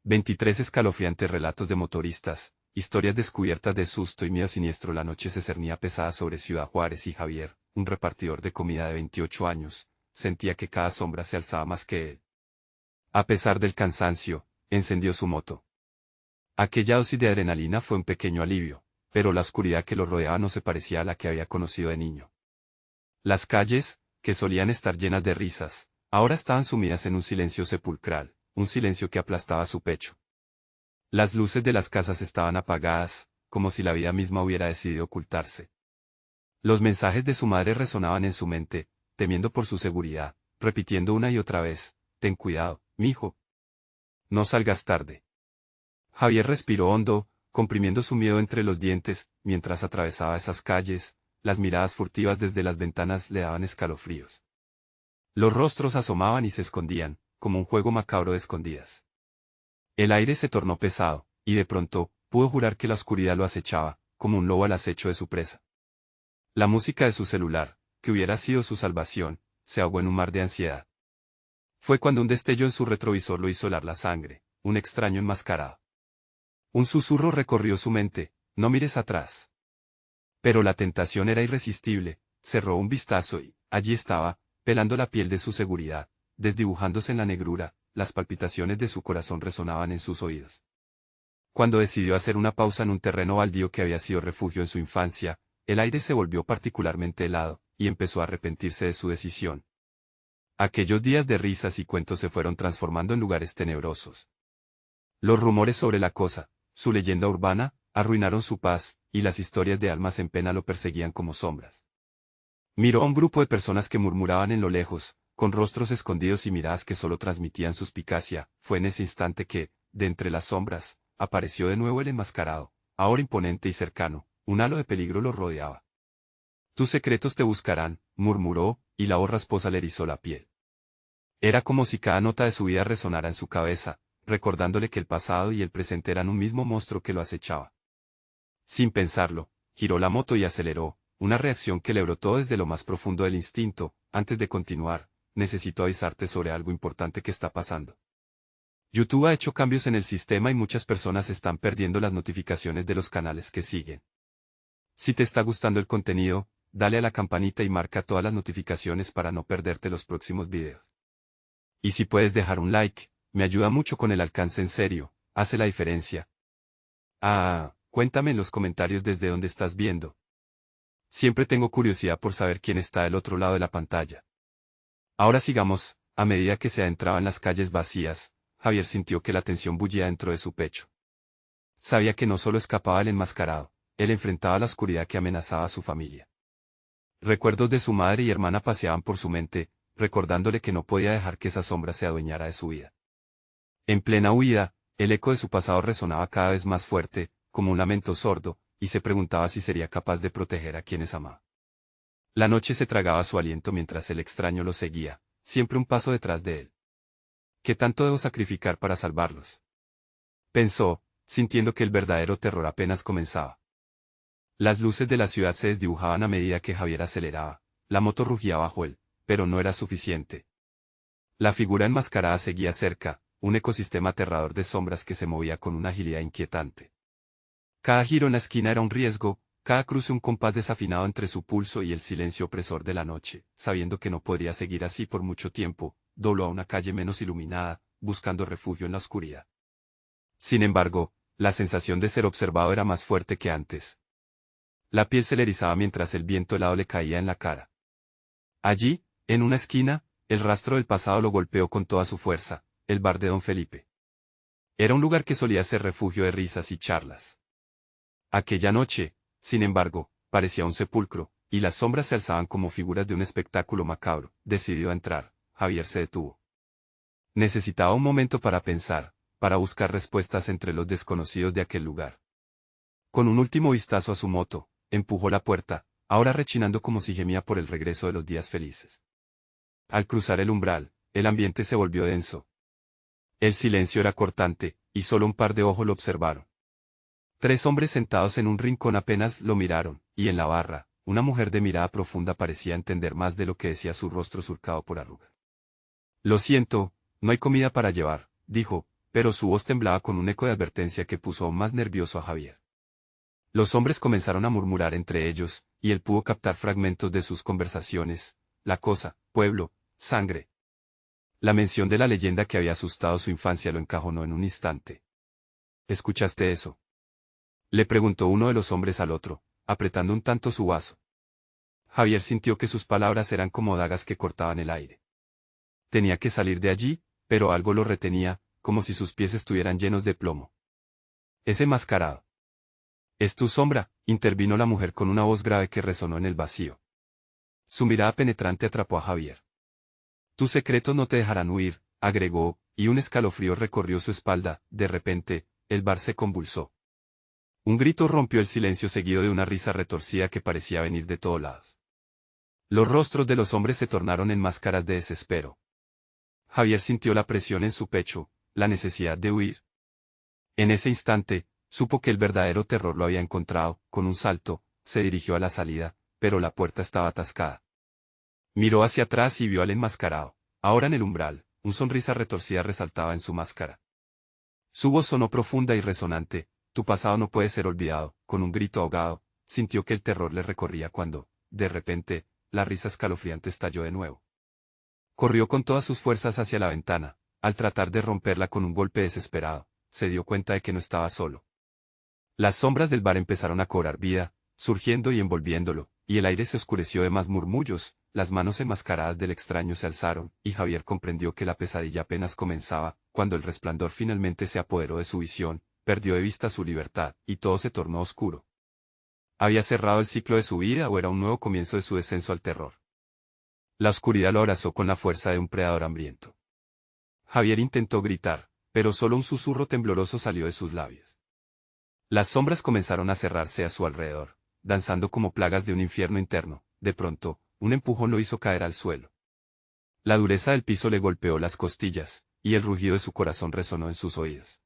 23 escalofriantes relatos de motoristas, historias descubiertas de susto y miedo siniestro. La noche se cernía pesada sobre Ciudad Juárez y Javier, un repartidor de comida de 28 años, sentía que cada sombra se alzaba más que él. A pesar del cansancio, encendió su moto. Aquella dosis de adrenalina fue un pequeño alivio, pero la oscuridad que lo rodeaba no se parecía a la que había conocido de niño. Las calles, que solían estar llenas de risas, ahora estaban sumidas en un silencio sepulcral, un silencio que aplastaba su pecho. Las luces de las casas estaban apagadas, como si la vida misma hubiera decidido ocultarse. Los mensajes de su madre resonaban en su mente, temiendo por su seguridad, repitiendo una y otra vez: «Ten cuidado, mijo. No salgas tarde». Javier respiró hondo, comprimiendo su miedo entre los dientes, mientras atravesaba esas calles. Las miradas furtivas desde las ventanas le daban escalofríos. Los rostros asomaban y se escondían, como un juego macabro de escondidas. El aire se tornó pesado, y de pronto, pudo jurar que la oscuridad lo acechaba, como un lobo al acecho de su presa. La música de su celular, que hubiera sido su salvación, se ahogó en un mar de ansiedad. Fue cuando un destello en su retrovisor lo hizo helar la sangre, un extraño enmascarado. Un susurro recorrió su mente: «No mires atrás». Pero la tentación era irresistible. Cerró un vistazo y, allí estaba, pelando la piel de su seguridad, desdibujándose en la negrura. Las palpitaciones de su corazón resonaban en sus oídos. Cuando decidió hacer una pausa en un terreno baldío que había sido refugio en su infancia, el aire se volvió particularmente helado, y empezó a arrepentirse de su decisión. Aquellos días de risas y cuentos se fueron transformando en lugares tenebrosos. Los rumores sobre la cosa, su leyenda urbana, arruinaron su paz, y las historias de almas en pena lo perseguían como sombras. Miró a un grupo de personas que murmuraban en lo lejos, con rostros escondidos y miradas que solo transmitían suspicacia. Fue en ese instante que, de entre las sombras, apareció de nuevo el enmascarado, ahora imponente y cercano. Un halo de peligro lo rodeaba. «Tus secretos te buscarán», murmuró, y la voz rasposa le erizó la piel. Era como si cada nota de su vida resonara en su cabeza, recordándole que el pasado y el presente eran un mismo monstruo que lo acechaba. Sin pensarlo, giró la moto y aceleró, una reacción que le brotó desde lo más profundo del instinto. «Antes de continuar, necesito avisarte sobre algo importante que está pasando. YouTube ha hecho cambios en el sistema y muchas personas están perdiendo las notificaciones de los canales que siguen. Si te está gustando el contenido, dale a la campanita y marca todas las notificaciones para no perderte los próximos videos. Y si puedes dejar un like, me ayuda mucho con el alcance. En serio, hace la diferencia. Cuéntame en los comentarios desde dónde estás viendo. Siempre tengo curiosidad por saber quién está del otro lado de la pantalla». Ahora sigamos. A medida que se adentraba en las calles vacías, Javier sintió que la tensión bullía dentro de su pecho. Sabía que no solo escapaba el enmascarado, él enfrentaba la oscuridad que amenazaba a su familia. Recuerdos de su madre y hermana paseaban por su mente, recordándole que no podía dejar que esa sombra se adueñara de su vida. En plena huida, el eco de su pasado resonaba cada vez más fuerte, como un lamento sordo, y se preguntaba si sería capaz de proteger a quienes amaba. La noche se tragaba su aliento mientras el extraño lo seguía, siempre un paso detrás de él. ¿Qué tanto debo sacrificar para salvarlos?, pensó, sintiendo que el verdadero terror apenas comenzaba. Las luces de la ciudad se desdibujaban a medida que Javier aceleraba. La moto rugía bajo él, pero no era suficiente. La figura enmascarada seguía cerca, un ecosistema aterrador de sombras que se movía con una agilidad inquietante. Cada giro en la esquina era un riesgo, cada cruce un compás desafinado entre su pulso y el silencio opresor de la noche. Sabiendo que no podría seguir así por mucho tiempo, dobló a una calle menos iluminada, buscando refugio en la oscuridad. Sin embargo, la sensación de ser observado era más fuerte que antes. La piel se le erizaba mientras el viento helado le caía en la cara. Allí, en una esquina, el rastro del pasado lo golpeó con toda su fuerza: el bar de Don Felipe. Era un lugar que solía ser refugio de risas y charlas. Aquella noche, sin embargo, parecía un sepulcro, y las sombras se alzaban como figuras de un espectáculo macabro. Decidido a entrar, Javier se detuvo. Necesitaba un momento para pensar, para buscar respuestas entre los desconocidos de aquel lugar. Con un último vistazo a su moto, empujó la puerta, ahora rechinando como si gemía por el regreso de los días felices. Al cruzar el umbral, el ambiente se volvió denso. El silencio era cortante, y solo un par de ojos lo observaron. 3 hombres sentados en un rincón apenas lo miraron, y en la barra, una mujer de mirada profunda parecía entender más de lo que decía su rostro surcado por arrugas. «Lo siento, no hay comida para llevar», dijo, pero su voz temblaba con un eco de advertencia que puso aún más nervioso a Javier. Los hombres comenzaron a murmurar entre ellos, y él pudo captar fragmentos de sus conversaciones: la cosa, pueblo, sangre. La mención de la leyenda que había asustado su infancia lo encajonó en un instante. ¿Escuchaste eso?, le preguntó uno de los hombres al otro, apretando un tanto su vaso. Javier sintió que sus palabras eran como dagas que cortaban el aire. Tenía que salir de allí, pero algo lo retenía, como si sus pies estuvieran llenos de plomo. Ese enmascarado. Es tu sombra, intervino la mujer con una voz grave que resonó en el vacío. Su mirada penetrante atrapó a Javier. Tus secretos no te dejarán huir, agregó, y un escalofrío recorrió su espalda. De repente, el bar se convulsó. Un grito rompió el silencio seguido de una risa retorcida que parecía venir de todos lados. Los rostros de los hombres se tornaron en máscaras de desespero. Javier sintió la presión en su pecho, la necesidad de huir. En ese instante, supo que el verdadero terror lo había encontrado. Con un salto, se dirigió a la salida, pero la puerta estaba atascada. Miró hacia atrás y vio al enmascarado. Ahora en el umbral, una sonrisa retorcida resaltaba en su máscara. Su voz sonó profunda y resonante: tu pasado no puede ser olvidado. Con un grito ahogado, sintió que el terror le recorría cuando, de repente, la risa escalofriante estalló de nuevo. Corrió con todas sus fuerzas hacia la ventana. Al tratar de romperla con un golpe desesperado, se dio cuenta de que no estaba solo. Las sombras del bar empezaron a cobrar vida, surgiendo y envolviéndolo, y el aire se oscureció de más murmullos. Las manos enmascaradas del extraño se alzaron, y Javier comprendió que la pesadilla apenas comenzaba. Cuando el resplandor finalmente se apoderó de su visión, perdió de vista su libertad, y todo se tornó oscuro. ¿Había cerrado el ciclo de su vida o era un nuevo comienzo de su descenso al terror? La oscuridad lo abrazó con la fuerza de un predador hambriento. Javier intentó gritar, pero solo un susurro tembloroso salió de sus labios. Las sombras comenzaron a cerrarse a su alrededor, danzando como plagas de un infierno interno. De pronto, un empujón lo hizo caer al suelo. La dureza del piso le golpeó las costillas, y el rugido de su corazón resonó en sus oídos.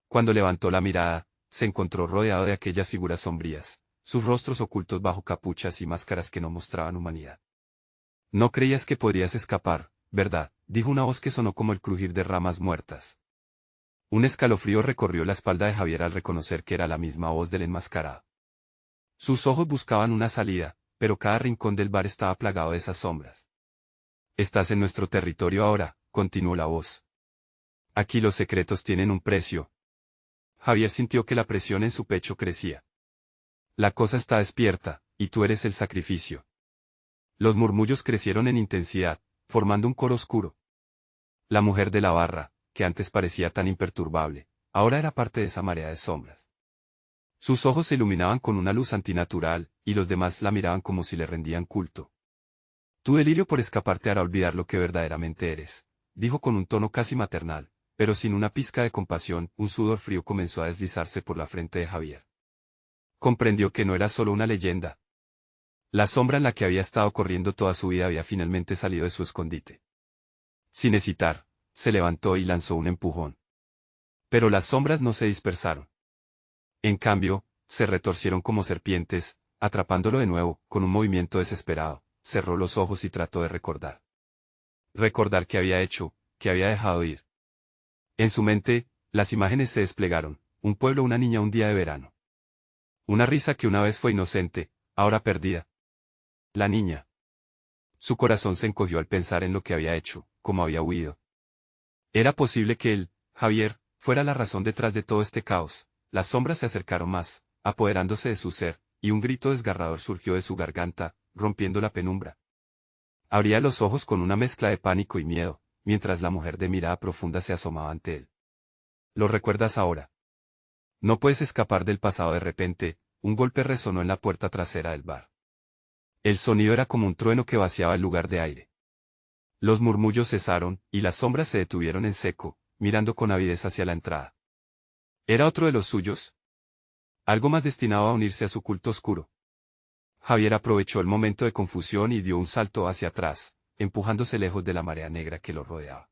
Cuando levantó la mirada, se encontró rodeado de aquellas figuras sombrías, sus rostros ocultos bajo capuchas y máscaras que no mostraban humanidad. No creías que podrías escapar, ¿verdad?, dijo una voz que sonó como el crujir de ramas muertas. Un escalofrío recorrió la espalda de Javier al reconocer que era la misma voz del enmascarado. Sus ojos buscaban una salida, pero cada rincón del bar estaba plagado de esas sombras. Estás en nuestro territorio ahora, continuó la voz. Aquí los secretos tienen un precio. Javier sintió que la presión en su pecho crecía. La cosa está despierta, y tú eres el sacrificio. Los murmullos crecieron en intensidad, formando un coro oscuro. La mujer de la barra, que antes parecía tan imperturbable, ahora era parte de esa marea de sombras. Sus ojos se iluminaban con una luz antinatural, y los demás la miraban como si le rendían culto. Tu delirio por escapar te hará olvidar lo que verdaderamente eres, dijo con un tono casi maternal, pero sin una pizca de compasión. Un sudor frío comenzó a deslizarse por la frente de Javier. Comprendió que no era solo una leyenda. La sombra en la que había estado corriendo toda su vida había finalmente salido de su escondite. Sin hesitar, se levantó y lanzó un empujón. Pero las sombras no se dispersaron. En cambio, se retorcieron como serpientes, atrapándolo de nuevo. Con un movimiento desesperado, cerró los ojos y trató de recordar. Recordar qué había hecho, qué había dejado ir. En su mente, las imágenes se desplegaron: un pueblo, una niña, un día de verano. Una risa que una vez fue inocente, ahora perdida. La niña. Su corazón se encogió al pensar en lo que había hecho, cómo había huido. Era posible que él, Javier, fuera la razón detrás de todo este caos. Las sombras se acercaron más, apoderándose de su ser, y un grito desgarrador surgió de su garganta, rompiendo la penumbra. Abría los ojos con una mezcla de pánico y miedo, mientras la mujer de mirada profunda se asomaba ante él. ¿Lo recuerdas ahora? No puedes escapar del pasado. De repente, un golpe resonó en la puerta trasera del bar. El sonido era como un trueno que vaciaba el lugar de aire. Los murmullos cesaron, y las sombras se detuvieron en seco, mirando con avidez hacia la entrada. ¿Era otro de los suyos? Algo más destinado a unirse a su culto oscuro. Javier aprovechó el momento de confusión y dio un salto hacia atrás, empujándose lejos de la marea negra que lo rodeaba.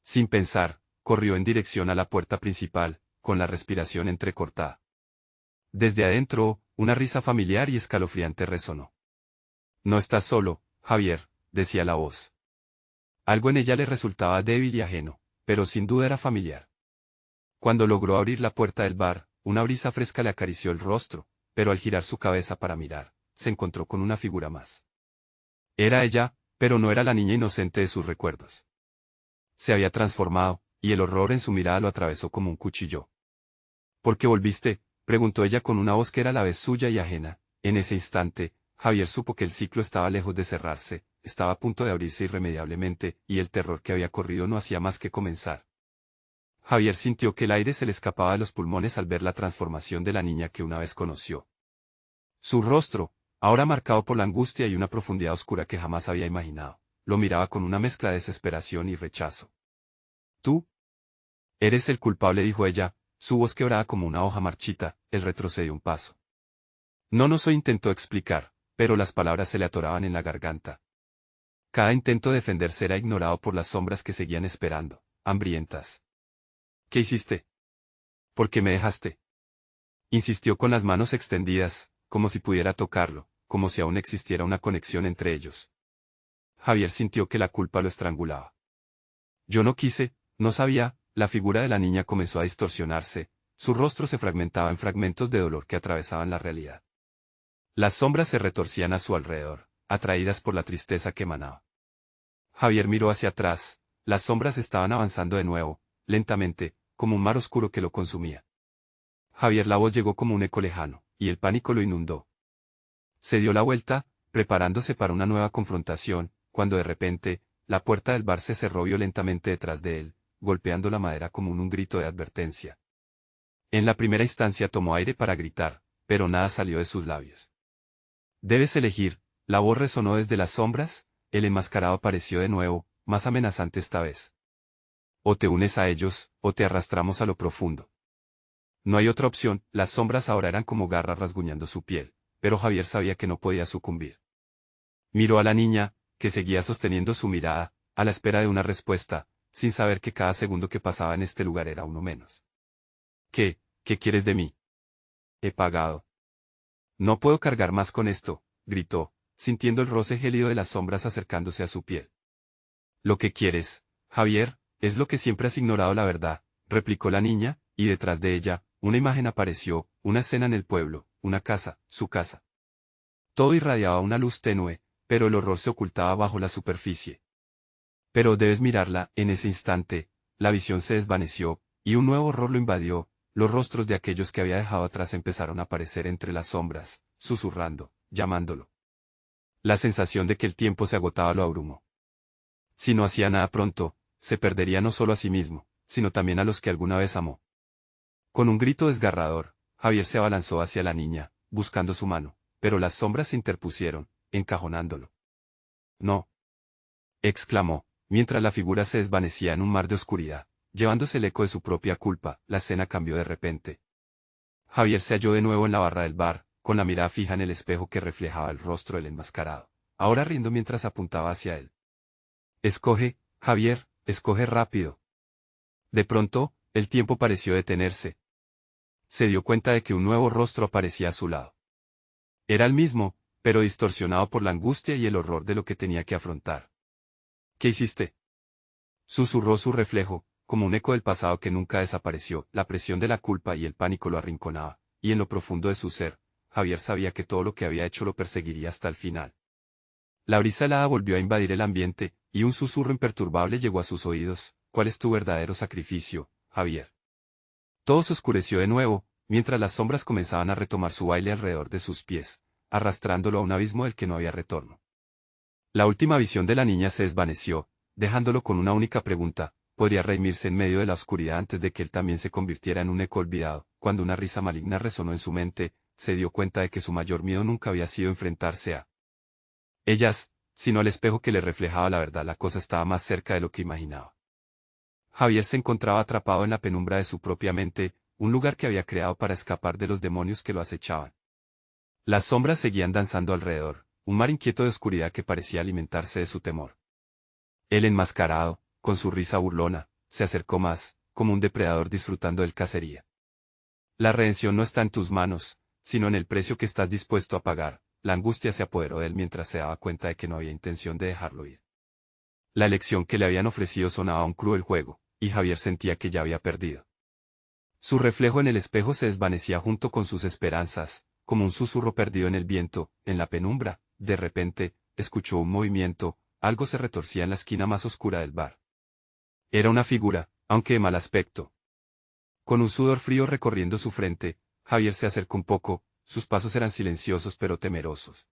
Sin pensar, corrió en dirección a la puerta principal, con la respiración entrecortada. Desde adentro, una risa familiar y escalofriante resonó. No estás solo, Javier, decía la voz. Algo en ella le resultaba débil y ajeno, pero sin duda era familiar. Cuando logró abrir la puerta del bar, una brisa fresca le acarició el rostro, pero al girar su cabeza para mirar, se encontró con una figura más. Era ella, pero no era la niña inocente de sus recuerdos. Se había transformado, y el horror en su mirada lo atravesó como un cuchillo. ¿Por qué volviste?, preguntó ella con una voz que era a la vez suya y ajena. En ese instante, Javier supo que el ciclo estaba lejos de cerrarse, estaba a punto de abrirse irremediablemente, y el terror que había corrido no hacía más que comenzar. Javier sintió que el aire se le escapaba de los pulmones al ver la transformación de la niña que una vez conoció. Su rostro, ahora marcado por la angustia y una profundidad oscura que jamás había imaginado, lo miraba con una mezcla de desesperación y rechazo. «Tú eres el culpable», dijo ella, su voz quebrada como una hoja marchita. Él retrocedió un paso. No soy, intentó explicar, pero las palabras se le atoraban en la garganta. Cada intento de defenderse era ignorado por las sombras que seguían esperando, hambrientas. «¿Qué hiciste? ¿Por qué me dejaste?», insistió con las manos extendidas, como si pudiera tocarlo, como si aún existiera una conexión entre ellos. Javier sintió que la culpa lo estrangulaba. «Yo no quise, no sabía». La figura de la niña comenzó a distorsionarse, su rostro se fragmentaba en fragmentos de dolor que atravesaban la realidad. Las sombras se retorcían a su alrededor, atraídas por la tristeza que emanaba. Javier miró hacia atrás, las sombras estaban avanzando de nuevo, lentamente, como un mar oscuro que lo consumía. Javier, la voz llegó como un eco lejano, y el pánico lo inundó. Se dio la vuelta, preparándose para una nueva confrontación, cuando de repente, la puerta del bar se cerró violentamente detrás de él, golpeando la madera como un grito de advertencia. En la primera instancia tomó aire para gritar, pero nada salió de sus labios. «Debes elegir», la voz resonó desde las sombras, el enmascarado apareció de nuevo, más amenazante esta vez. «O te unes a ellos, o te arrastramos a lo profundo». No hay otra opción. Las sombras ahora eran como garras rasguñando su piel, pero Javier sabía que no podía sucumbir. Miró a la niña, que seguía sosteniendo su mirada, a la espera de una respuesta, sin saber que cada segundo que pasaba en este lugar era uno menos. ¿Qué quieres de mí? He pagado. No puedo cargar más con esto», gritó, sintiendo el roce gélido de las sombras acercándose a su piel. «Lo que quieres, Javier, es lo que siempre has ignorado la verdad», replicó la niña, y detrás de ella, una imagen apareció, una escena en el pueblo, una casa, su casa. Todo irradiaba una luz tenue, pero el horror se ocultaba bajo la superficie. «Pero debes mirarla». En ese instante, la visión se desvaneció, y un nuevo horror lo invadió. Los rostros de aquellos que había dejado atrás empezaron a aparecer entre las sombras, susurrando, llamándolo. La sensación de que el tiempo se agotaba lo abrumó. Si no hacía nada pronto, se perdería no solo a sí mismo, sino también a los que alguna vez amó. Con un grito desgarrador, Javier se abalanzó hacia la niña, buscando su mano, pero las sombras se interpusieron, encajonándolo. «No», exclamó, mientras la figura se desvanecía en un mar de oscuridad, llevándose el eco de su propia culpa. La escena cambió de repente. Javier se halló de nuevo en la barra del bar, con la mirada fija en el espejo que reflejaba el rostro del enmascarado, ahora riendo mientras apuntaba hacia él. «Escoge, Javier, escoge rápido». De pronto, el tiempo pareció detenerse. Se dio cuenta de que un nuevo rostro aparecía a su lado. Era el mismo, pero distorsionado por la angustia y el horror de lo que tenía que afrontar. «¿Qué hiciste?», susurró su reflejo, como un eco del pasado que nunca desapareció. La presión de la culpa y el pánico lo arrinconaba, y en lo profundo de su ser, Javier sabía que todo lo que había hecho lo perseguiría hasta el final. La brisa helada volvió a invadir el ambiente, y un susurro imperturbable llegó a sus oídos: «¿Cuál es tu verdadero sacrificio, Javier?». Todo se oscureció de nuevo, mientras las sombras comenzaban a retomar su baile alrededor de sus pies, arrastrándolo a un abismo del que no había retorno. La última visión de la niña se desvaneció, dejándolo con una única pregunta: ¿podría redimirse en medio de la oscuridad antes de que él también se convirtiera en un eco olvidado? Cuando una risa maligna resonó en su mente, se dio cuenta de que su mayor miedo nunca había sido enfrentarse a ellas, sino al espejo que le reflejaba la verdad. La cosa estaba más cerca de lo que imaginaba. Javier se encontraba atrapado en la penumbra de su propia mente, un lugar que había creado para escapar de los demonios que lo acechaban. Las sombras seguían danzando alrededor, un mar inquieto de oscuridad que parecía alimentarse de su temor. El enmascarado, con su risa burlona, se acercó más, como un depredador disfrutando del cacería. «La redención no está en tus manos, sino en el precio que estás dispuesto a pagar». La angustia se apoderó de él mientras se daba cuenta de que no había intención de dejarlo ir. La elección que le habían ofrecido sonaba a un cruel juego, y Javier sentía que ya había perdido. Su reflejo en el espejo se desvanecía junto con sus esperanzas, como un susurro perdido en el viento, en la penumbra. De repente, escuchó un movimiento, algo se retorcía en la esquina más oscura del bar. Era una figura, aunque de mal aspecto. Con un sudor frío recorriendo su frente, Javier se acercó un poco, sus pasos eran silenciosos pero temerosos.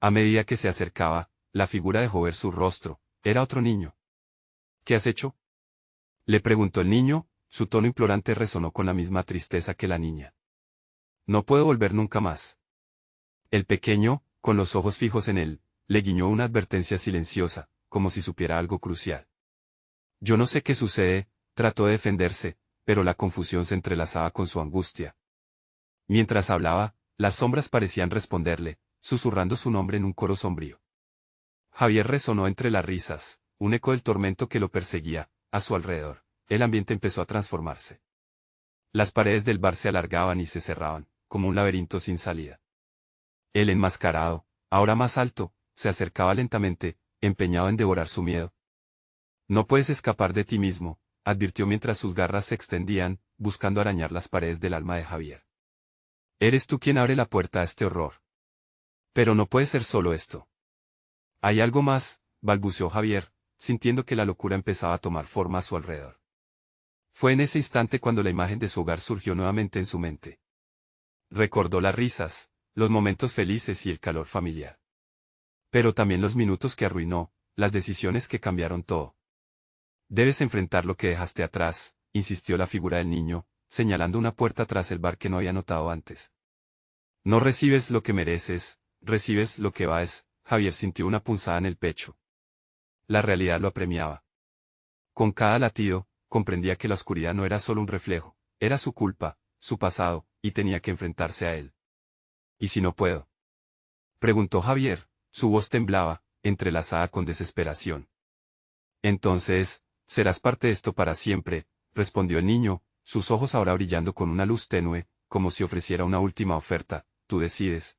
A medida que se acercaba, la figura dejó ver su rostro, era otro niño. ¿Qué has hecho?, le preguntó el niño, su tono implorante resonó con la misma tristeza que la niña. No puedo volver nunca más. El pequeño, con los ojos fijos en él, le guiñó una advertencia silenciosa, como si supiera algo crucial. Yo no sé qué sucede, trató de defenderse, pero la confusión se entrelazaba con su angustia. Mientras hablaba, las sombras parecían responderle, susurrando su nombre en un coro sombrío. Javier resonó entre las risas, un eco del tormento que lo perseguía, a su alrededor. El ambiente empezó a transformarse. Las paredes del bar se alargaban y se cerraban, como un laberinto sin salida. El enmascarado, ahora más alto, se acercaba lentamente, empeñado en devorar su miedo. No puedes escapar de ti mismo, advirtió mientras sus garras se extendían, buscando arañar las paredes del alma de Javier. Eres tú quien abre la puerta a este horror. Pero no puede ser solo esto. Hay algo más, balbuceó Javier, sintiendo que la locura empezaba a tomar forma a su alrededor. Fue en ese instante cuando la imagen de su hogar surgió nuevamente en su mente. Recordó las risas, los momentos felices y el calor familiar. Pero también los minutos que arruinó, las decisiones que cambiaron todo. Debes enfrentar lo que dejaste atrás, insistió la figura del niño, señalando una puerta tras el bar que no había notado antes. No recibes lo que mereces, recibes lo que vas. Javier sintió una punzada en el pecho. La realidad lo apremiaba. Con cada latido, comprendía que la oscuridad no era solo un reflejo, era su culpa, su pasado, y tenía que enfrentarse a él. ¿Y si no puedo?, preguntó Javier, su voz temblaba, entrelazada con desesperación. Entonces, serás parte de esto para siempre, respondió el niño, sus ojos ahora brillando con una luz tenue, como si ofreciera una última oferta. Tú decides.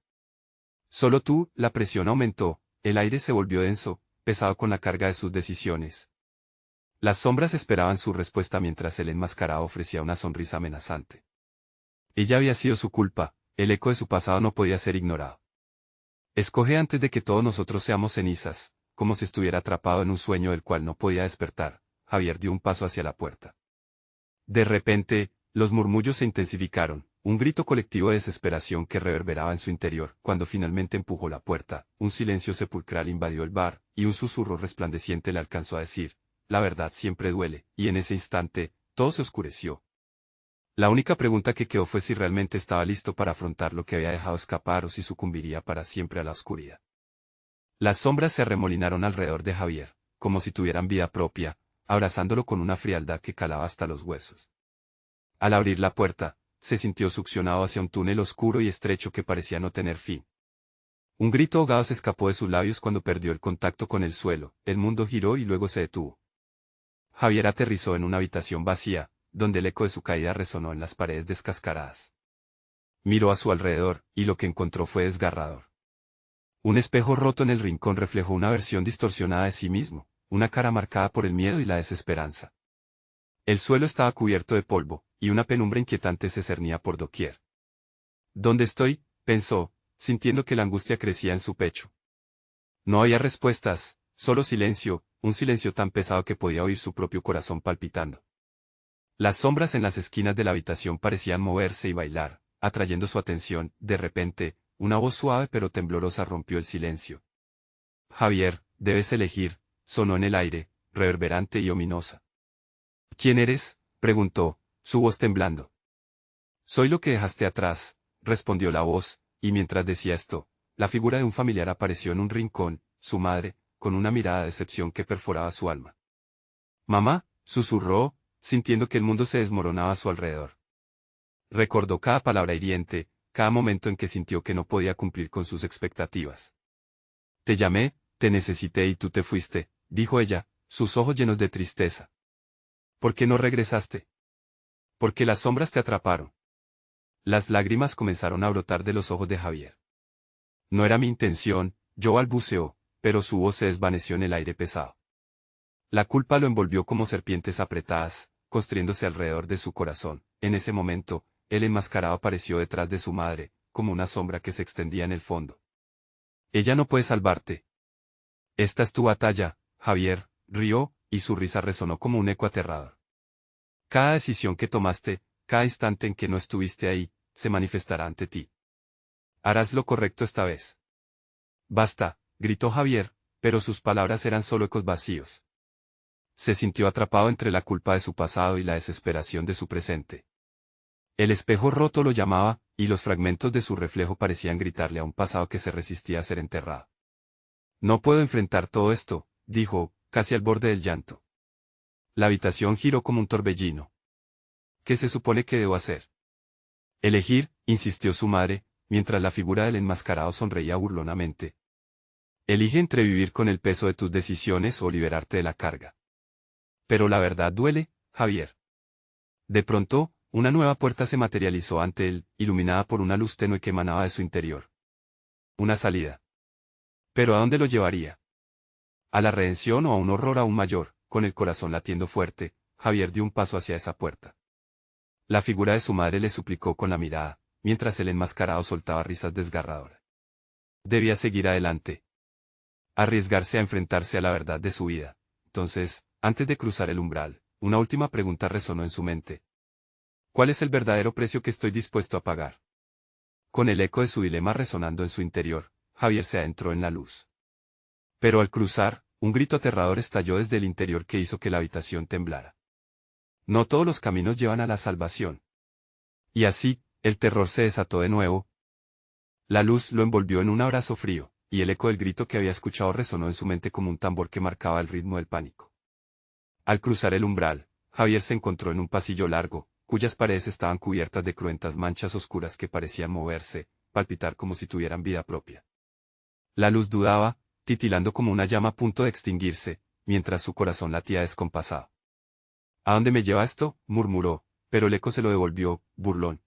Solo tú. La presión aumentó, el aire se volvió denso, pesado con la carga de sus decisiones. Las sombras esperaban su respuesta mientras el enmascarado ofrecía una sonrisa amenazante. Ella había sido su culpa, el eco de su pasado no podía ser ignorado. Escoge antes de que todos nosotros seamos cenizas, como si estuviera atrapado en un sueño del cual no podía despertar. Javier dio un paso hacia la puerta. De repente, los murmullos se intensificaron, un grito colectivo de desesperación que reverberaba en su interior. Cuando finalmente empujó la puerta, un silencio sepulcral invadió el bar, y un susurro resplandeciente le alcanzó a decir: la verdad siempre duele, y en ese instante, todo se oscureció. La única pregunta que quedó fue si realmente estaba listo para afrontar lo que había dejado escapar o si sucumbiría para siempre a la oscuridad. Las sombras se arremolinaron alrededor de Javier, como si tuvieran vida propia, abrazándolo con una frialdad que calaba hasta los huesos. Al abrir la puerta, se sintió succionado hacia un túnel oscuro y estrecho que parecía no tener fin. Un grito ahogado se escapó de sus labios cuando perdió el contacto con el suelo, el mundo giró y luego se detuvo. Javier aterrizó en una habitación vacía, donde el eco de su caída resonó en las paredes descascaradas. Miró a su alrededor, y lo que encontró fue desgarrador. Un espejo roto en el rincón reflejó una versión distorsionada de sí mismo, una cara marcada por el miedo y la desesperanza. El suelo estaba cubierto de polvo, y una penumbra inquietante se cernía por doquier. ¿Dónde estoy?, pensó, sintiendo que la angustia crecía en su pecho. No había respuestas, solo silencio, un silencio tan pesado que podía oír su propio corazón palpitando. Las sombras en las esquinas de la habitación parecían moverse y bailar, atrayendo su atención. De repente, una voz suave pero temblorosa rompió el silencio. Javier, debes elegir, sonó en el aire, reverberante y ominosa. ¿Quién eres?, preguntó, su voz temblando. Soy lo que dejaste atrás, respondió la voz, y mientras decía esto, la figura de un familiar apareció en un rincón, su madre, con una mirada de decepción que perforaba su alma. Mamá, susurró, sintiendo que el mundo se desmoronaba a su alrededor. Recordó cada palabra hiriente, cada momento en que sintió que no podía cumplir con sus expectativas. Te llamé, te necesité y tú te fuiste, dijo ella, sus ojos llenos de tristeza. ¿Por qué no regresaste? Porque las sombras te atraparon. Las lágrimas comenzaron a brotar de los ojos de Javier. No era mi intención, yo balbuceó, pero su voz se desvaneció en el aire pesado. La culpa lo envolvió como serpientes apretadas, construyéndose alrededor de su corazón. En ese momento, el enmascarado apareció detrás de su madre, como una sombra que se extendía en el fondo. Ella no puede salvarte. Esta es tu batalla, Javier, rió, y su risa resonó como un eco aterrador. Cada decisión que tomaste, cada instante en que no estuviste ahí, se manifestará ante ti. Harás lo correcto esta vez. Basta, gritó Javier, pero sus palabras eran solo ecos vacíos. Se sintió atrapado entre la culpa de su pasado y la desesperación de su presente. El espejo roto lo llamaba, y los fragmentos de su reflejo parecían gritarle a un pasado que se resistía a ser enterrado. No puedo enfrentar todo esto, dijo, casi al borde del llanto. La habitación giró como un torbellino. ¿Qué se supone que debo hacer? Elegir, insistió su madre, mientras la figura del enmascarado sonreía burlonamente. Elige entre vivir con el peso de tus decisiones o liberarte de la carga. Pero la verdad duele, Javier. De pronto, una nueva puerta se materializó ante él, iluminada por una luz tenue que emanaba de su interior. Una salida. ¿Pero a dónde lo llevaría? ¿A la redención o a un horror aún mayor? Con el corazón latiendo fuerte, Javier dio un paso hacia esa puerta. La figura de su madre le suplicó con la mirada, mientras el enmascarado soltaba risas desgarradoras. Debía seguir adelante. Arriesgarse a enfrentarse a la verdad de su vida. Entonces, antes de cruzar el umbral, una última pregunta resonó en su mente. ¿Cuál es el verdadero precio que estoy dispuesto a pagar? Con el eco de su dilema resonando en su interior, Javier se adentró en la luz. Pero al cruzar, un grito aterrador estalló desde el interior que hizo que la habitación temblara. No todos los caminos llevan a la salvación. Y así, el terror se desató de nuevo. La luz lo envolvió en un abrazo frío, y el eco del grito que había escuchado resonó en su mente como un tambor que marcaba el ritmo del pánico. Al cruzar el umbral, Javier se encontró en un pasillo largo, cuyas paredes estaban cubiertas de cruentas manchas oscuras que parecían moverse, palpitar como si tuvieran vida propia. La luz dudaba, titilando como una llama a punto de extinguirse, mientras su corazón latía descompasado. ¿A dónde me lleva esto?, murmuró, pero el eco se lo devolvió, burlón.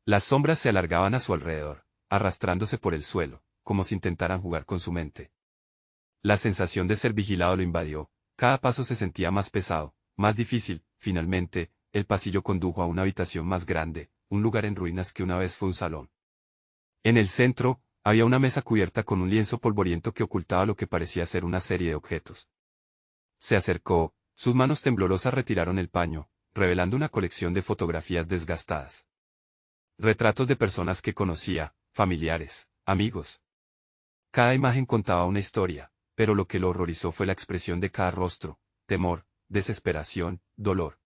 Las sombras se alargaban a su alrededor, arrastrándose por el suelo, como si intentaran jugar con su mente. La sensación de ser vigilado lo invadió, cada paso se sentía más pesado, más difícil. Finalmente, el pasillo condujo a una habitación más grande, un lugar en ruinas que una vez fue un salón. En el centro, había una mesa cubierta con un lienzo polvoriento que ocultaba lo que parecía ser una serie de objetos. Se acercó, sus manos temblorosas retiraron el paño, revelando una colección de fotografías desgastadas. Retratos de personas que conocía, familiares, amigos. Cada imagen contaba una historia, pero lo que lo horrorizó fue la expresión de cada rostro: temor, desesperación, dolor.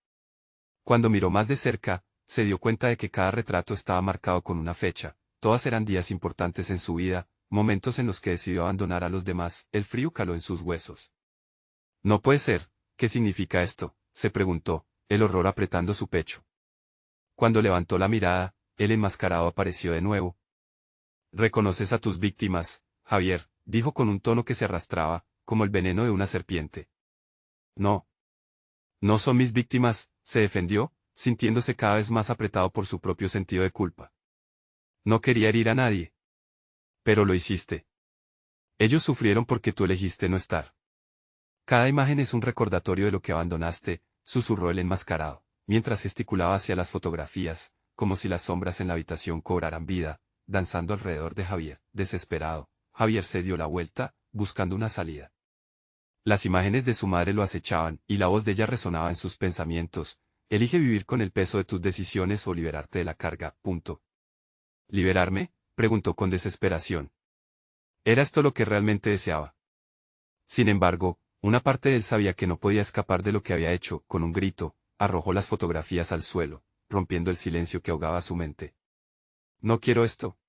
Cuando miró más de cerca, se dio cuenta de que cada retrato estaba marcado con una fecha. Todas eran días importantes en su vida, momentos en los que decidió abandonar a los demás. El frío caló en sus huesos. No puede ser. ¿Qué significa esto?, se preguntó, el horror apretando su pecho. Cuando levantó la mirada, el enmascarado apareció de nuevo. «¿Reconoces a tus víctimas, Javier?», dijo con un tono que se arrastraba, como el veneno de una serpiente. «No. No son mis víctimas», se defendió, sintiéndose cada vez más apretado por su propio sentido de culpa. «No quería herir a nadie. Pero lo hiciste. Ellos sufrieron porque tú elegiste no estar. Cada imagen es un recordatorio de lo que abandonaste», susurró el enmascarado, mientras gesticulaba hacia las fotografías, como si las sombras en la habitación cobraran vida, danzando alrededor de Javier. Desesperado, Javier se dio la vuelta, buscando una salida. Las imágenes de su madre lo acechaban, y la voz de ella resonaba en sus pensamientos: «Elige vivir con el peso de tus decisiones o liberarte de la carga». «¿Liberarme?», preguntó con desesperación. ¿Era esto lo que realmente deseaba? Sin embargo, una parte de él sabía que no podía escapar de lo que había hecho. Con un grito, arrojó las fotografías al suelo, rompiendo el silencio que ahogaba su mente. «No quiero esto.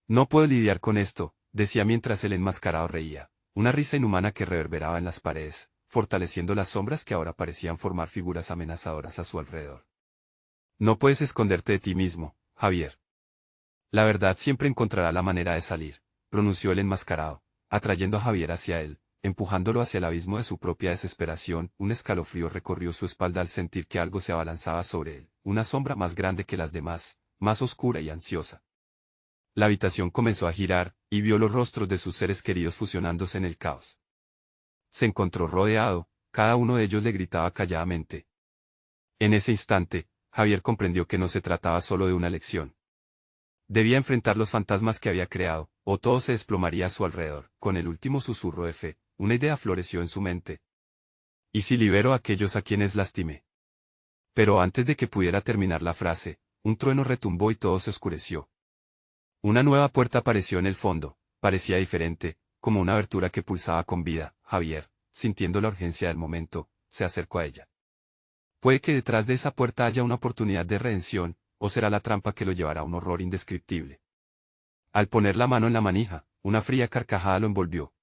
No puedo lidiar con esto», decía mientras el enmascarado reía, una risa inhumana que reverberaba en las paredes, fortaleciendo las sombras que ahora parecían formar figuras amenazadoras a su alrededor. «No puedes esconderte de ti mismo, Javier. La verdad siempre encontrará la manera de salir», pronunció el enmascarado, atrayendo a Javier hacia él, empujándolo hacia el abismo de su propia desesperación. Un escalofrío recorrió su espalda al sentir que algo se abalanzaba sobre él, una sombra más grande que las demás, más oscura y ansiosa. La habitación comenzó a girar, y vio los rostros de sus seres queridos fusionándose en el caos. Se encontró rodeado, cada uno de ellos le gritaba calladamente. En ese instante, Javier comprendió que no se trataba solo de una lección. Debía enfrentar los fantasmas que había creado, o todo se desplomaría a su alrededor. Con el último susurro de fe, una idea floreció en su mente. ¿Y si libero a aquellos a quienes lastimé? Pero antes de que pudiera terminar la frase, un trueno retumbó y todo se oscureció. Una nueva puerta apareció en el fondo, parecía diferente, como una abertura que pulsaba con vida. Javier, sintiendo la urgencia del momento, se acercó a ella. Puede que detrás de esa puerta haya una oportunidad de redención, o será la trampa que lo llevará a un horror indescriptible. Al poner la mano en la manija, una fría carcajada lo envolvió.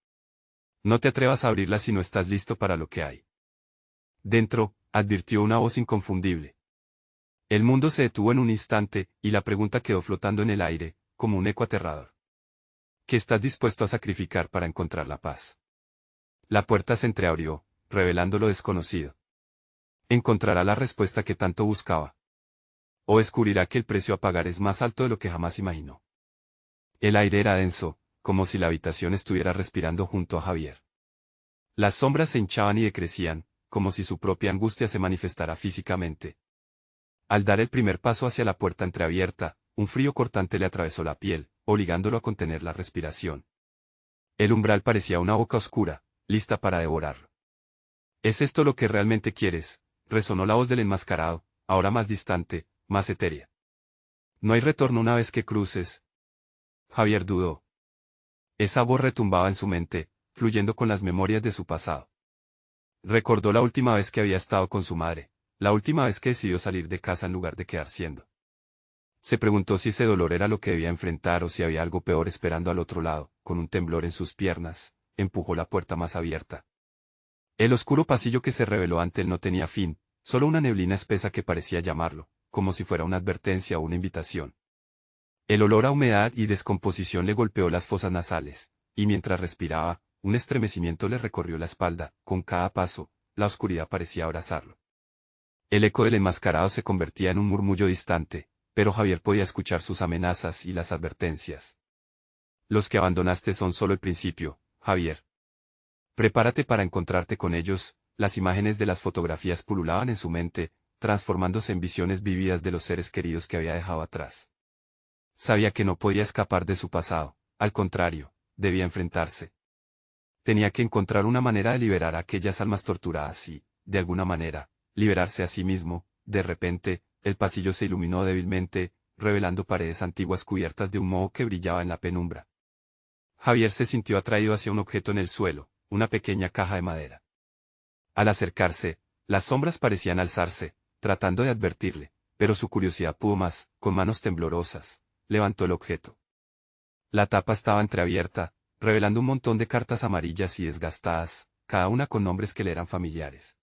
No te atrevas a abrirla si no estás listo para lo que hay. Dentro, advirtió una voz inconfundible. El mundo se detuvo en un instante, y la pregunta quedó flotando en el aire, como un eco aterrador. ¿Qué estás dispuesto a sacrificar para encontrar la paz? La puerta se entreabrió, revelando lo desconocido. Encontrará la respuesta que tanto buscaba. O descubrirá que el precio a pagar es más alto de lo que jamás imaginó. El aire era denso, como si la habitación estuviera respirando junto a Javier. Las sombras se hinchaban y decrecían, como si su propia angustia se manifestara físicamente. Al dar el primer paso hacia la puerta entreabierta, un frío cortante le atravesó la piel, obligándolo a contener la respiración. El umbral parecía una boca oscura, lista para devorarlo. ¿Es esto lo que realmente quieres?, resonó la voz del enmascarado, ahora más distante, más etérea. No hay retorno una vez que cruces. Javier dudó. Esa voz retumbaba en su mente, fluyendo con las memorias de su pasado. Recordó la última vez que había estado con su madre, la última vez que decidió salir de casa en lugar de quedar siendo. Se preguntó si ese dolor era lo que debía enfrentar o si había algo peor esperando al otro lado. Con un temblor en sus piernas, empujó la puerta más abierta. El oscuro pasillo que se reveló ante él no tenía fin, solo una neblina espesa que parecía llamarlo, como si fuera una advertencia o una invitación. El olor a humedad y descomposición le golpeó las fosas nasales, y mientras respiraba, un estremecimiento le recorrió la espalda. Con cada paso, la oscuridad parecía abrazarlo. El eco del enmascarado se convertía en un murmullo distante, pero Javier podía escuchar sus amenazas y las advertencias. Los que abandonaste son solo el principio, Javier. Prepárate para encontrarte con ellos. Las imágenes de las fotografías pululaban en su mente, transformándose en visiones vívidas de los seres queridos que había dejado atrás. Sabía que no podía escapar de su pasado, al contrario, debía enfrentarse. Tenía que encontrar una manera de liberar a aquellas almas torturadas y, de alguna manera, liberarse a sí mismo. De repente, el pasillo se iluminó débilmente, revelando paredes antiguas cubiertas de un moho que brillaba en la penumbra. Javier se sintió atraído hacia un objeto en el suelo, una pequeña caja de madera. Al acercarse, las sombras parecían alzarse, tratando de advertirle, pero su curiosidad pudo más. Con manos temblorosas, levantó el objeto. La tapa estaba entreabierta, revelando un montón de cartas amarillas y desgastadas, cada una con nombres que le eran familiares.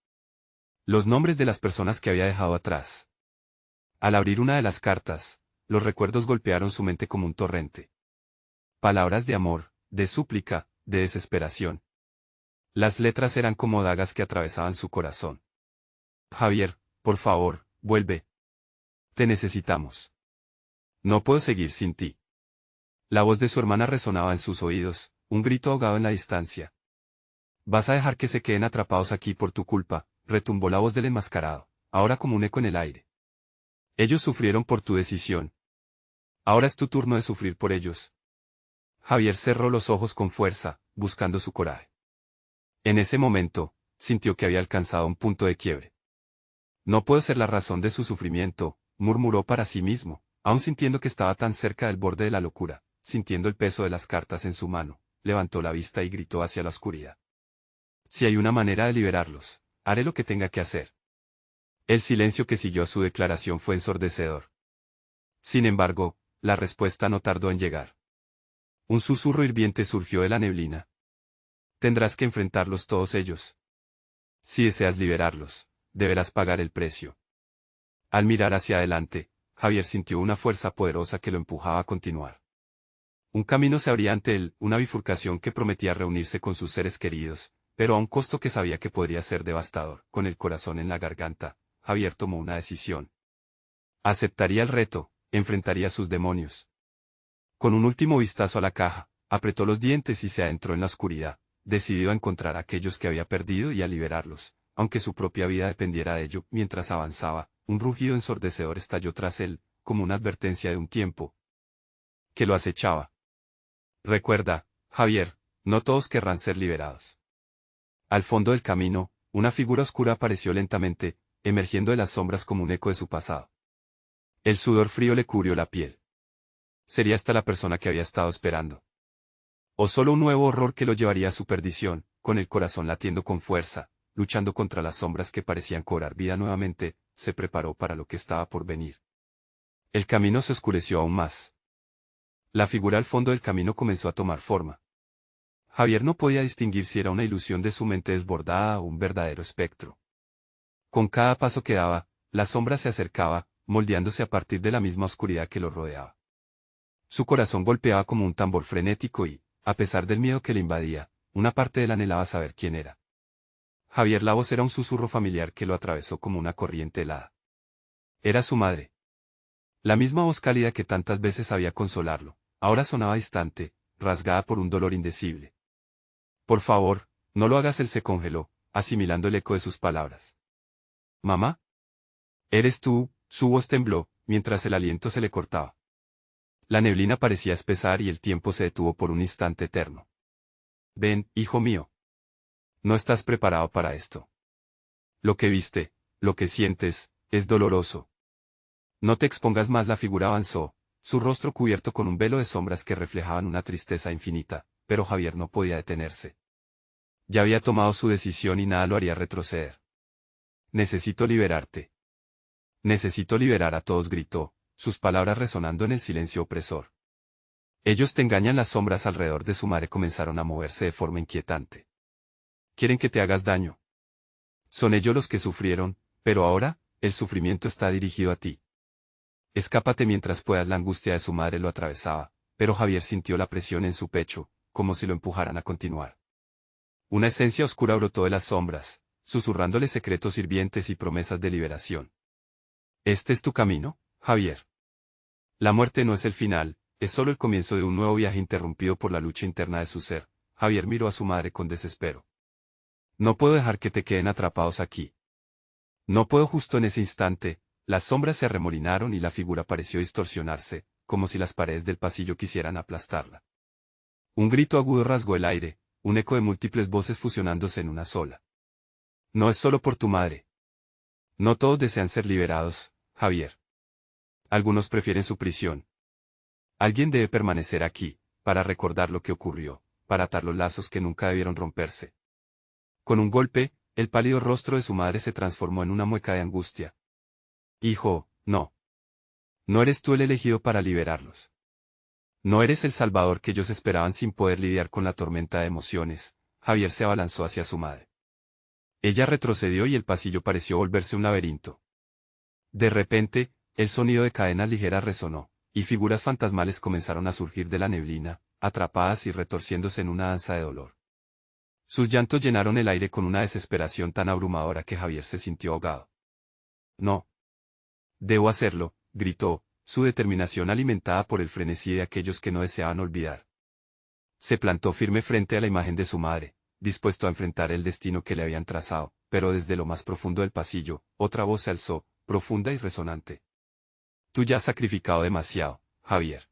Los nombres de las personas que había dejado atrás. Al abrir una de las cartas, los recuerdos golpearon su mente como un torrente. Palabras de amor, de súplica, de desesperación. Las letras eran como dagas que atravesaban su corazón. Javier, por favor, vuelve. Te necesitamos. No puedo seguir sin ti. La voz de su hermana resonaba en sus oídos, un grito ahogado en la distancia. ¿Vas a dejar que se queden atrapados aquí por tu culpa?, retumbó la voz del enmascarado, ahora como un eco en el aire. Ellos sufrieron por tu decisión. Ahora es tu turno de sufrir por ellos. Javier cerró los ojos con fuerza, buscando su coraje. En ese momento, sintió que había alcanzado un punto de quiebre. No puedo ser la razón de su sufrimiento, murmuró para sí mismo, aun sintiendo que estaba tan cerca del borde de la locura. Sintiendo el peso de las cartas en su mano, levantó la vista y gritó hacia la oscuridad. Si hay una manera de liberarlos, haré lo que tenga que hacer. El silencio que siguió a su declaración fue ensordecedor. Sin embargo, la respuesta no tardó en llegar. Un susurro hirviente surgió de la neblina. Tendrás que enfrentarlos todos ellos. Si deseas liberarlos, deberás pagar el precio. Al mirar hacia adelante, Javier sintió una fuerza poderosa que lo empujaba a continuar. Un camino se abría ante él, una bifurcación que prometía reunirse con sus seres queridos, pero a un costo que sabía que podría ser devastador. Con el corazón en la garganta, Javier tomó una decisión. Aceptaría el reto, enfrentaría a sus demonios. Con un último vistazo a la caja, apretó los dientes y se adentró en la oscuridad, decidido a encontrar a aquellos que había perdido y a liberarlos, aunque su propia vida dependiera de ello. Mientras avanzaba, un rugido ensordecedor estalló tras él, como una advertencia de un tiempo que lo acechaba. Recuerda, Javier, no todos querrán ser liberados. Al fondo del camino, una figura oscura apareció lentamente, emergiendo de las sombras como un eco de su pasado. El sudor frío le cubrió la piel. ¿Sería esta la persona que había estado esperando? ¿O solo un nuevo horror que lo llevaría a su perdición, con el corazón latiendo con fuerza, luchando contra las sombras que parecían cobrar vida nuevamente, se preparó para lo que estaba por venir? El camino se oscureció aún más. La figura al fondo del camino comenzó a tomar forma. Javier no podía distinguir si era una ilusión de su mente desbordada o un verdadero espectro. Con cada paso que daba, la sombra se acercaba, moldeándose a partir de la misma oscuridad que lo rodeaba. Su corazón golpeaba como un tambor frenético y, a pesar del miedo que le invadía, una parte de él anhelaba saber quién era. Javier, la voz era un susurro familiar que lo atravesó como una corriente helada. Era su madre. La misma voz cálida que tantas veces había consolarlo, ahora sonaba distante, rasgada por un dolor indecible. Por favor, no lo hagas. Él se congeló, asimilando el eco de sus palabras. ¿Mamá? ¿Eres tú? Su voz tembló, mientras el aliento se le cortaba. La neblina parecía espesar y el tiempo se detuvo por un instante eterno. Ven, hijo mío. No estás preparado para esto. Lo que viste, lo que sientes, es doloroso. No te expongas más. La figura avanzó, su rostro cubierto con un velo de sombras que reflejaban una tristeza infinita, pero Javier no podía detenerse. Ya había tomado su decisión y nada lo haría retroceder. Necesito liberarte. Necesito liberar a todos, gritó, sus palabras resonando en el silencio opresor. Ellos te engañan. Las sombras alrededor de su madre comenzaron a moverse de forma inquietante. Quieren que te hagas daño. Son ellos los que sufrieron, pero ahora, el sufrimiento está dirigido a ti. Escápate mientras puedas. La angustia de su madre lo atravesaba, pero Javier sintió la presión en su pecho, como si lo empujaran a continuar. Una esencia oscura brotó de las sombras, susurrándole secretos hirvientes y promesas de liberación. ¿Este es tu camino, Javier? La muerte no es el final, es solo el comienzo de un nuevo viaje interrumpido por la lucha interna de su ser. Javier miró a su madre con desespero. No puedo dejar que te queden atrapados aquí. No puedo. Justo en ese instante, las sombras se arremolinaron y la figura pareció distorsionarse, como si las paredes del pasillo quisieran aplastarla. Un grito agudo rasgó el aire, un eco de múltiples voces fusionándose en una sola. No es solo por tu madre. No todos desean ser liberados, Javier. Algunos prefieren su prisión. Alguien debe permanecer aquí, para recordar lo que ocurrió, para atar los lazos que nunca debieron romperse. Con un golpe, el pálido rostro de su madre se transformó en una mueca de angustia. Hijo, no. No eres tú el elegido para liberarlos. No eres el salvador que ellos esperaban. Sin poder lidiar con la tormenta de emociones, Javier se abalanzó hacia su madre. Ella retrocedió y el pasillo pareció volverse un laberinto. De repente, el sonido de cadenas ligeras resonó, y figuras fantasmales comenzaron a surgir de la neblina, atrapadas y retorciéndose en una danza de dolor. Sus llantos llenaron el aire con una desesperación tan abrumadora que Javier se sintió ahogado. No. Debo hacerlo, gritó, su determinación alimentada por el frenesí de aquellos que no deseaban olvidar. Se plantó firme frente a la imagen de su madre, dispuesto a enfrentar el destino que le habían trazado, pero desde lo más profundo del pasillo, otra voz se alzó, profunda y resonante. Tú ya has sacrificado demasiado, Javier.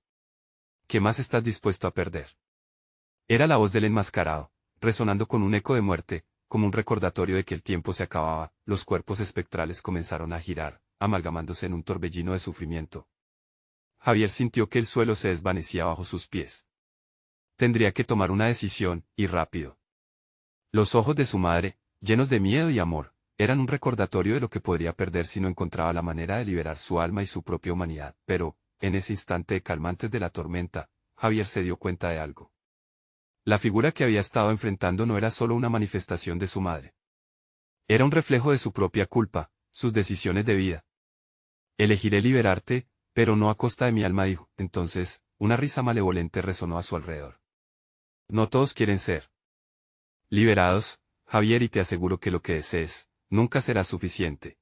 ¿Qué más estás dispuesto a perder? Era la voz del enmascarado, resonando con un eco de muerte, como un recordatorio de que el tiempo se acababa. Los cuerpos espectrales comenzaron a girar, amalgamándose en un torbellino de sufrimiento. Javier sintió que el suelo se desvanecía bajo sus pies. Tendría que tomar una decisión, y rápido. Los ojos de su madre, llenos de miedo y amor, eran un recordatorio de lo que podría perder si no encontraba la manera de liberar su alma y su propia humanidad. Pero, en ese instante de calmantes de la tormenta, Javier se dio cuenta de algo. La figura que había estado enfrentando no era solo una manifestación de su madre. Era un reflejo de su propia culpa, sus decisiones de vida. Elegiré liberarte, pero no a costa de mi alma, dijo. Entonces, una risa malevolente resonó a su alrededor. No todos quieren ser liberados, Javier, y te aseguro que lo que desees, nunca será suficiente.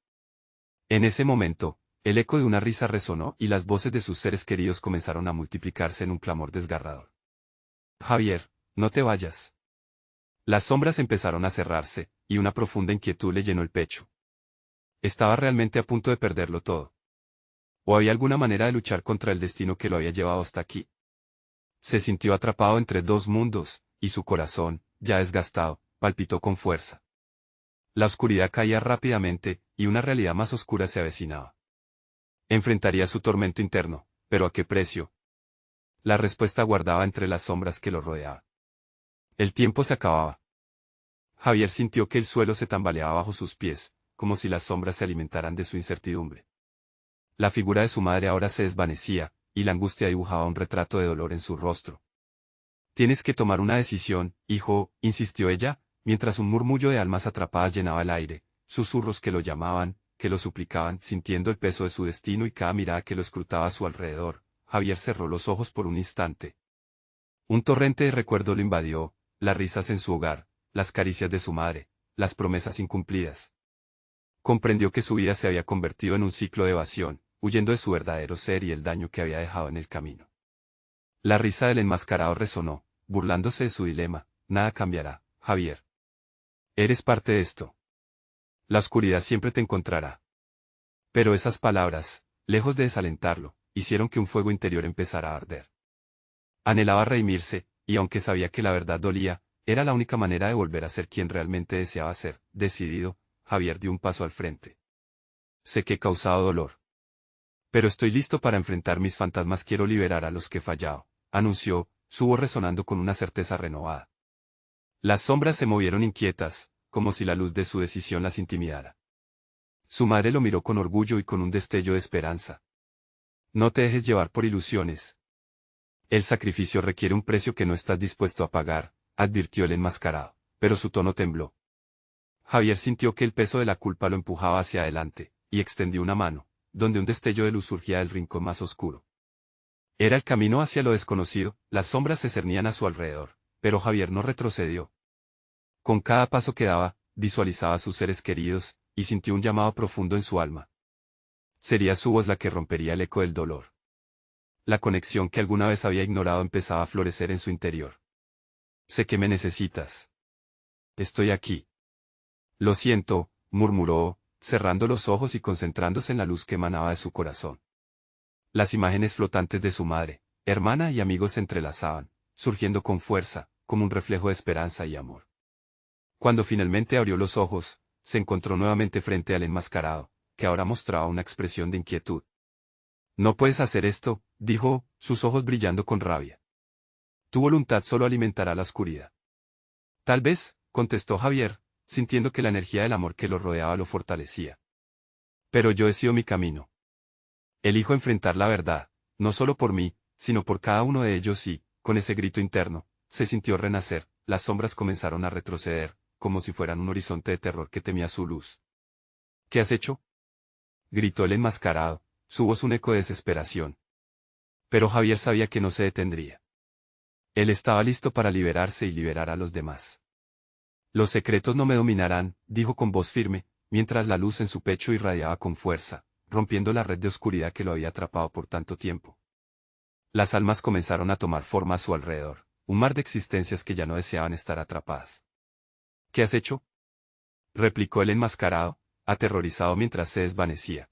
En ese momento, el eco de una risa resonó y las voces de sus seres queridos comenzaron a multiplicarse en un clamor desgarrador. Javier, no te vayas. Las sombras empezaron a cerrarse, y una profunda inquietud le llenó el pecho. ¿Estaba realmente a punto de perderlo todo? ¿O había alguna manera de luchar contra el destino que lo había llevado hasta aquí? Se sintió atrapado entre dos mundos, y su corazón, ya desgastado, palpitó con fuerza. La oscuridad caía rápidamente, y una realidad más oscura se avecinaba. Enfrentaría su tormento interno, pero ¿a qué precio? La respuesta guardaba entre las sombras que lo rodeaban. El tiempo se acababa. Javier sintió que el suelo se tambaleaba bajo sus pies, como si las sombras se alimentaran de su incertidumbre. La figura de su madre ahora se desvanecía, y la angustia dibujaba un retrato de dolor en su rostro. Tienes que tomar una decisión, hijo, insistió ella, mientras un murmullo de almas atrapadas llenaba el aire, susurros que lo llamaban, que lo suplicaban, sintiendo el peso de su destino y cada mirada que lo escrutaba a su alrededor. Javier cerró los ojos por un instante. Un torrente de recuerdo lo invadió, las risas en su hogar, las caricias de su madre, las promesas incumplidas. Comprendió que su vida se había convertido en un ciclo de evasión, huyendo de su verdadero ser y el daño que había dejado en el camino. La risa del enmascarado resonó, burlándose de su dilema. Nada cambiará, Javier. Eres parte de esto. La oscuridad siempre te encontrará. Pero esas palabras, lejos de desalentarlo, hicieron que un fuego interior empezara a arder. Anhelaba redimirse, y aunque sabía que la verdad dolía, era la única manera de volver a ser quien realmente deseaba ser. Decidido, Javier dio un paso al frente. Sé que he causado dolor. Pero estoy listo para enfrentar mis fantasmas. Quiero liberar a los que he fallado, anunció, su voz resonando con una certeza renovada. Las sombras se movieron inquietas, como si la luz de su decisión las intimidara. Su madre lo miró con orgullo y con un destello de esperanza. No te dejes llevar por ilusiones. El sacrificio requiere un precio que no estás dispuesto a pagar, advirtió el enmascarado, pero su tono tembló. Javier sintió que el peso de la culpa lo empujaba hacia adelante, y extendió una mano, donde un destello de luz surgía del rincón más oscuro. Era el camino hacia lo desconocido, las sombras se cernían a su alrededor, pero Javier no retrocedió. Con cada paso que daba, visualizaba a sus seres queridos, y sintió un llamado profundo en su alma. Sería su voz la que rompería el eco del dolor. La conexión que alguna vez había ignorado empezaba a florecer en su interior. Sé que me necesitas. Estoy aquí. Lo siento, murmuró, cerrando los ojos y concentrándose en la luz que emanaba de su corazón. Las imágenes flotantes de su madre, hermana y amigos se entrelazaban, surgiendo con fuerza, como un reflejo de esperanza y amor. Cuando finalmente abrió los ojos, se encontró nuevamente frente al enmascarado, que ahora mostraba una expresión de inquietud. No puedes hacer esto, dijo, sus ojos brillando con rabia. Tu voluntad solo alimentará la oscuridad. Tal vez, contestó Javier, sintiendo que la energía del amor que lo rodeaba lo fortalecía. Pero yo decido mi camino. Elijo enfrentar la verdad, no solo por mí, sino por cada uno de ellos y, con ese grito interno, se sintió renacer, las sombras comenzaron a retroceder, como si fueran un horizonte de terror que temía su luz. ¿Qué has hecho?, gritó el enmascarado, su voz un eco de desesperación. Pero Javier sabía que no se detendría. Él estaba listo para liberarse y liberar a los demás. Los secretos no me dominarán, dijo con voz firme, mientras la luz en su pecho irradiaba con fuerza, rompiendo la red de oscuridad que lo había atrapado por tanto tiempo. Las almas comenzaron a tomar forma a su alrededor, un mar de existencias que ya no deseaban estar atrapadas. ¿Qué has hecho?, replicó el enmascarado, aterrorizado mientras se desvanecía.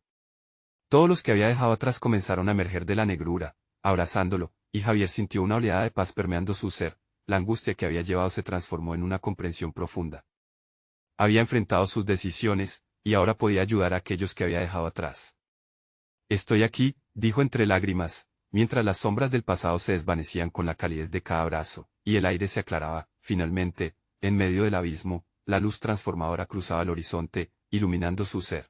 Todos los que había dejado atrás comenzaron a emerger de la negrura, abrazándolo, y Javier sintió una oleada de paz permeando su ser. La angustia que había llevado se transformó en una comprensión profunda. Había enfrentado sus decisiones, y ahora podía ayudar a aquellos que había dejado atrás. Estoy aquí, dijo entre lágrimas, mientras las sombras del pasado se desvanecían con la calidez de cada abrazo, y el aire se aclaraba. Finalmente, en medio del abismo, la luz transformadora cruzaba el horizonte, iluminando su ser.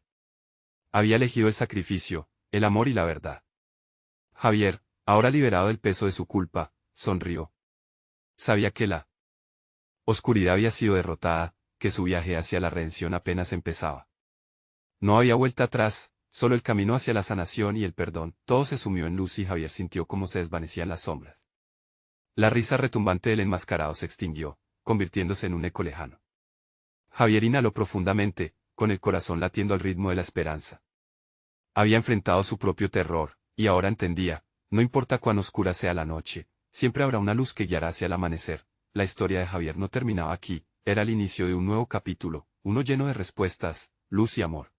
Había elegido el sacrificio, el amor y la verdad. Javier, ahora liberado del peso de su culpa, sonrió. Sabía que la oscuridad había sido derrotada, que su viaje hacia la redención apenas empezaba. No había vuelta atrás, solo el camino hacia la sanación y el perdón. Todo se sumió en luz y Javier sintió cómo se desvanecían las sombras. La risa retumbante del enmascarado se extinguió, convirtiéndose en un eco lejano. Javier inhaló profundamente, con el corazón latiendo al ritmo de la esperanza. Había enfrentado su propio terror, y ahora entendía, no importa cuán oscura sea la noche, siempre habrá una luz que guiará hacia el amanecer. La historia de Javier no terminaba aquí, era el inicio de un nuevo capítulo, uno lleno de respuestas, luz y amor.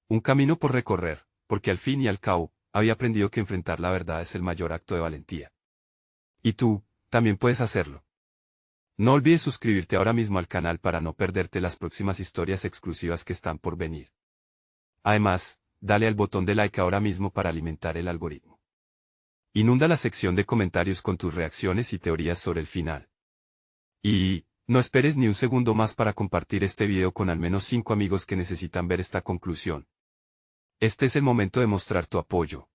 Un camino por recorrer, porque al fin y al cabo, había aprendido que enfrentar la verdad es el mayor acto de valentía. Y tú, también puedes hacerlo. No olvides suscribirte ahora mismo al canal para no perderte las próximas historias exclusivas que están por venir. Además, dale al botón de like ahora mismo para alimentar el algoritmo. Inunda la sección de comentarios con tus reacciones y teorías sobre el final. Y, no esperes ni un segundo más para compartir este video con al menos 5 amigos que necesitan ver esta conclusión. Este es el momento de mostrar tu apoyo.